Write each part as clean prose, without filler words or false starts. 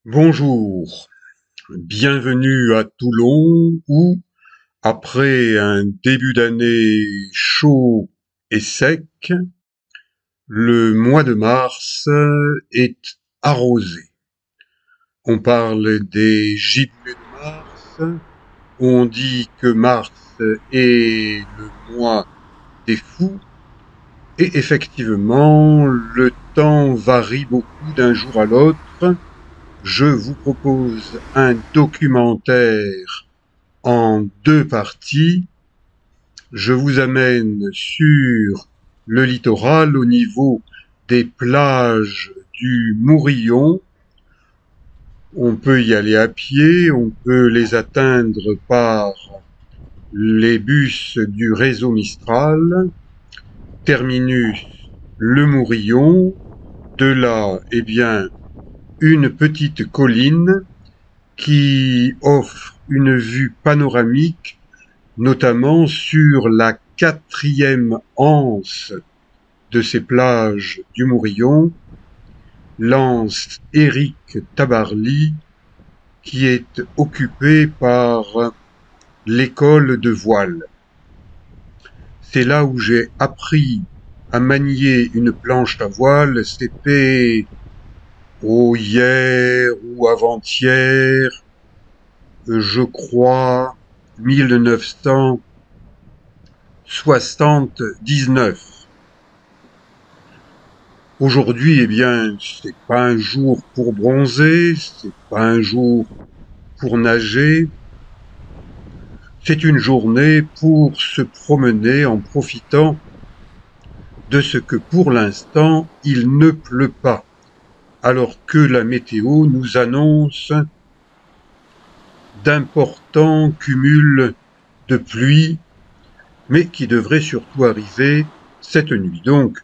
Bonjour, bienvenue à Toulon où, après un début d'année chaud et sec, le mois de mars est arrosé. On parle des gibelets de Mars, on dit que Mars est le mois des fous, et effectivement, le temps varie beaucoup d'un jour à l'autre. Je vous propose un documentaire en deux parties. Je vous amène sur le littoral au niveau des plages du Mourillon. On peut y aller à pied, on peut les atteindre par les bus du réseau Mistral. Terminus le Mourillon. De là, eh bien, une petite colline qui offre une vue panoramique, notamment sur la quatrième anse de ces plages du Mourillon, l'anse Éric Tabarly, qui est occupée par l'école de voile. C'est là où j'ai appris à manier une planche à voile. C'était hier ou avant-hier, je crois, 1979. Aujourd'hui, eh bien, c'est pas un jour pour bronzer, c'est pas un jour pour nager. C'est une journée pour se promener en profitant de ce que pour l'instant il ne pleut pas, alors que la météo nous annonce d'importants cumuls de pluie, mais qui devraient surtout arriver cette nuit. Donc,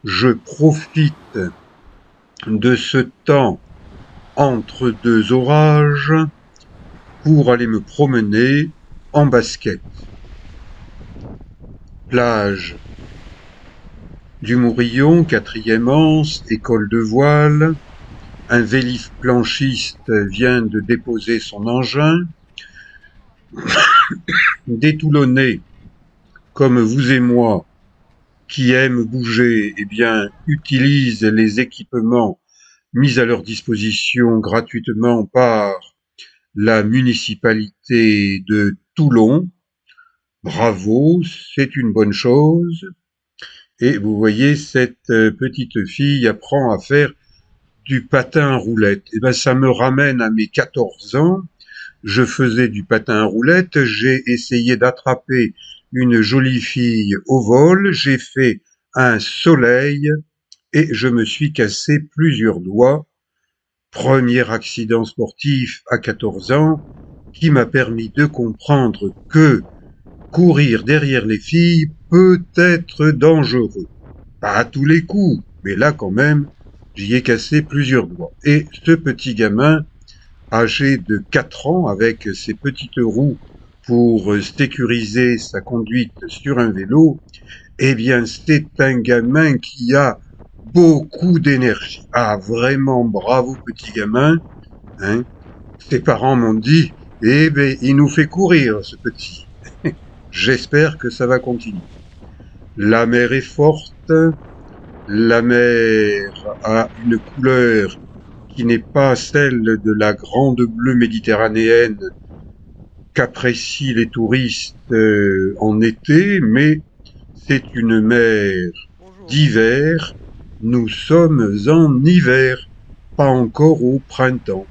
je profite de ce temps entre deux orages pour aller me promener en basket. Plage du Mourillon, quatrième anse, école de voile. Un vélif planchiste vient de déposer son engin. Des Toulonnais, comme vous et moi, qui aiment bouger, eh bien, utilisent les équipements mis à leur disposition gratuitement par la municipalité de Toulon. Bravo, c'est une bonne chose. Et vous voyez, cette petite fille apprend à faire du patin à roulettes. Et ben, ça me ramène à mes 14 ans. Je faisais du patin à roulettes. J'ai essayé d'attraper une jolie fille au vol. J'ai fait un soleil et je me suis cassé plusieurs doigts. Premier accident sportif à 14 ans qui m'a permis de comprendre que courir derrière les filles peut être dangereux. Pas à tous les coups, mais là quand même, j'y ai cassé plusieurs doigts. Et ce petit gamin, âgé de 4 ans, avec ses petites roues pour sécuriser sa conduite sur un vélo, eh bien c'est un gamin qui a beaucoup d'énergie. Ah, vraiment bravo petit gamin, hein. Ses parents m'ont dit, eh ben il nous fait courir ce petit. J'espère que ça va continuer. La mer est forte, la mer a une couleur qui n'est pas celle de la grande bleue méditerranéenne qu'apprécient les touristes en été, mais c'est une mer Bonjour. d'hiver. Nous sommes en hiver, pas encore au printemps.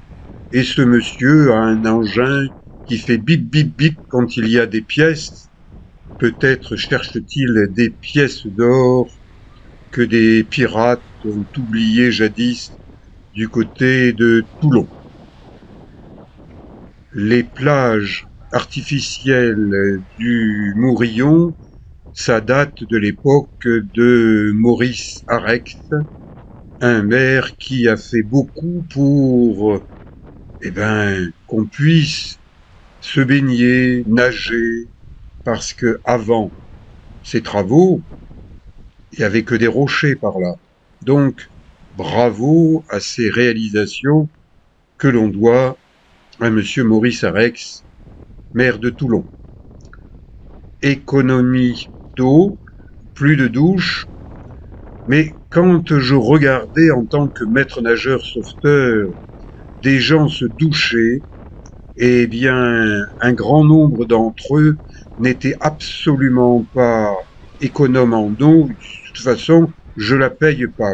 Et ce monsieur a un engin qui fait bip bip bip quand il y a des pièces. Peut-être cherche-t-il des pièces d'or que des pirates ont oubliées jadis du côté de Toulon. Les plages artificielles du Mourillon, ça date de l'époque de Maurice Arex, un maire qui a fait beaucoup pour, qu'on puisse se baigner, nager, parce que avant ces travaux, il y avait que des rochers par là. Donc, bravo à ces réalisations que l'on doit à monsieur Maurice Arex, maire de Toulon. Économie d'eau, plus de douches, mais quand je regardais en tant que maître nageur sauveteur des gens se doucher, eh bien, un grand nombre d'entre eux n'étaient absolument pas économes en eau. De toute façon, je la paye pas.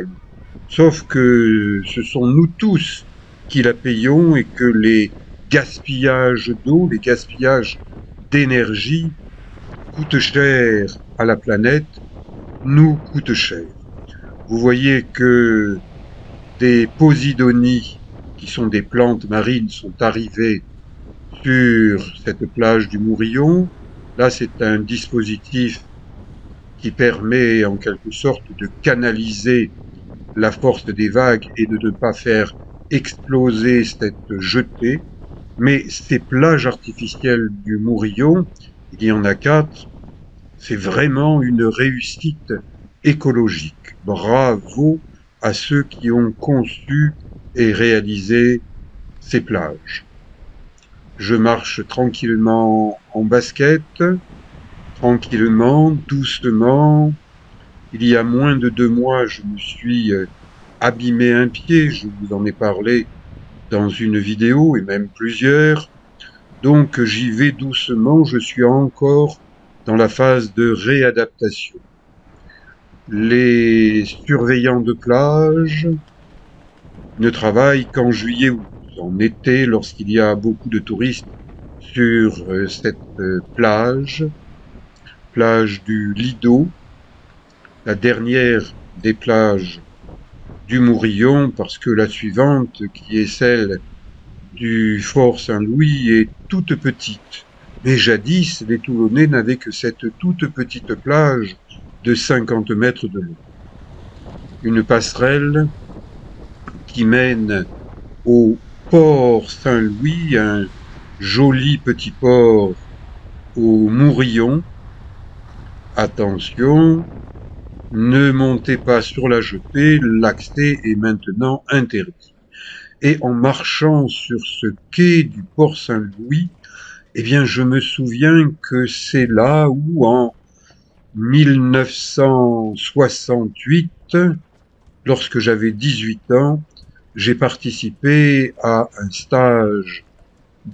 Sauf que ce sont nous tous qui la payons et que les gaspillages d'eau, les gaspillages d'énergie coûtent cher à la planète, nous coûtent cher. Vous voyez que des posidonies, qui sont des plantes marines, sont arrivées sur cette plage du Mourillon. Là, c'est un dispositif qui permet en quelque sorte de canaliser la force des vagues et de ne pas faire exploser cette jetée. Mais ces plages artificielles du Mourillon, il y en a 4, c'est vraiment une réussite écologique. Bravo à ceux qui ont conçu et réalisé ces plages. Je marche tranquillement en basket, tranquillement, doucement. Il y a moins de 2 mois, je me suis abîmé un pied, je vous en ai parlé dans une vidéo et même plusieurs. Donc j'y vais doucement, je suis encore dans la phase de réadaptation. Les surveillants de plage ne travaillent qu'en juillet-août. En été, lorsqu'il y a beaucoup de touristes sur cette plage du Lido, la dernière des plages du Mourillon, parce que la suivante, qui est celle du Fort Saint-Louis, est toute petite. Mais jadis, les Toulonnais n'avaient que cette toute petite plage de 50 mètres de long. Une passerelle qui mène au port Saint-Louis, un joli petit port au Mourillon. Attention, ne montez pas sur la jetée, l'accès est maintenant interdit. Et en marchant sur ce quai du port Saint-Louis, eh bien, je me souviens que c'est là où, en 1968, lorsque j'avais 18 ans, j'ai participé à un stage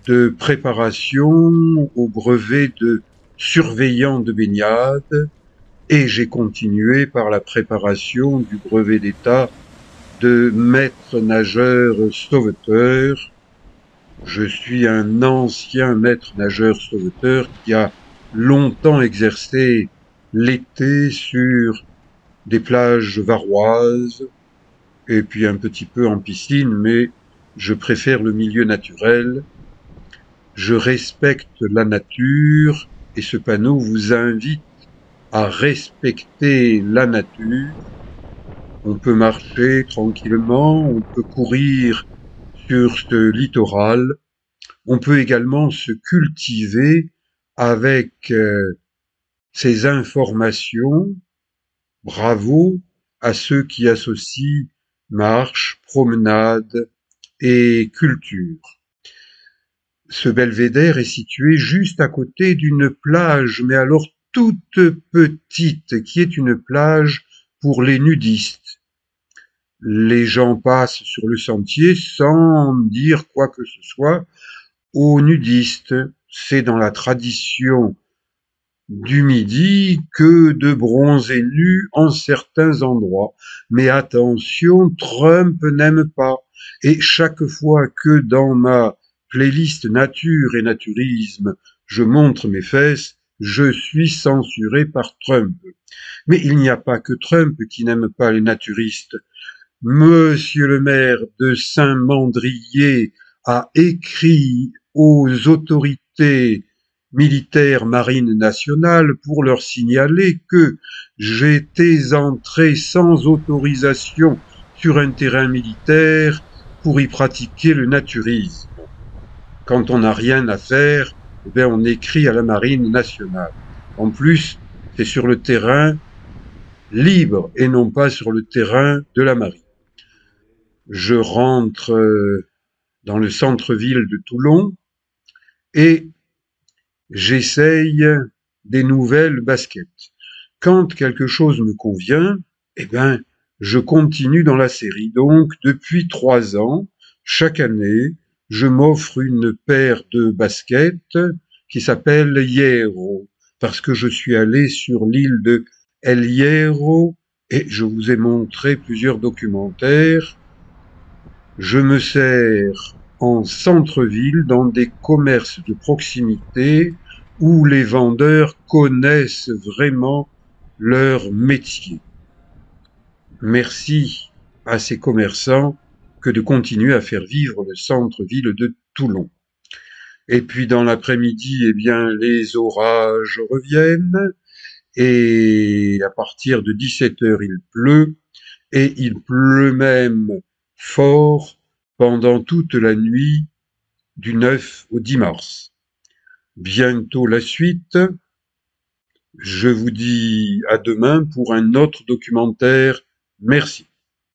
de préparation au brevet de surveillant de baignade et j'ai continué par la préparation du brevet d'État de maître nageur sauveteur. Je suis un ancien maître nageur sauveteur qui a longtemps exercé l'été sur des plages varoises et puis un petit peu en piscine, mais je préfère le milieu naturel. Je respecte la nature et ce panneau vous invite à respecter la nature. On peut marcher tranquillement, on peut courir sur ce littoral, on peut également se cultiver avec ces informations. Bravo à ceux qui associent marche, promenade et culture. Ce belvédère est situé juste à côté d'une plage, mais alors toute petite, qui est une plage pour les nudistes. Les gens passent sur le sentier sans dire quoi que ce soit aux nudistes. C'est dans la tradition du Midi que de bronzer nus en certains endroits. Mais attention, Trump n'aime pas. Et chaque fois que dans ma playlist nature et naturisme, je montre mes fesses, je suis censuré par Trump. Mais il n'y a pas que Trump qui n'aime pas les naturistes. Monsieur le maire de Saint-Mandrier a écrit aux autorités militaires marine nationale pour leur signaler que j'étais entré sans autorisation sur un terrain militaire pour y pratiquer le naturisme. Quand on n'a rien à faire, eh bien on écrit à la marine nationale. En plus, c'est sur le terrain libre et non pas sur le terrain de la marine. Je rentre dans le centre-ville de Toulon et j'essaye des nouvelles baskets. Quand quelque chose me convient, eh ben, je continue dans la série. Donc, depuis 3 ans, chaque année, je m'offre une paire de baskets qui s'appelle Hierro, parce que je suis allé sur l'île de El Hierro et je vous ai montré plusieurs documentaires. Je me sers en centre-ville dans des commerces de proximité où les vendeurs connaissent vraiment leur métier. Merci à ces commerçants que de continuer à faire vivre le centre-ville de Toulon. Et puis dans l'après-midi, eh bien, les orages reviennent et à partir de 17 h, il pleut et il pleut même fort pendant toute la nuit du 9 au 10 mars. Bientôt la suite. Je vous dis à demain pour un autre documentaire. Merci.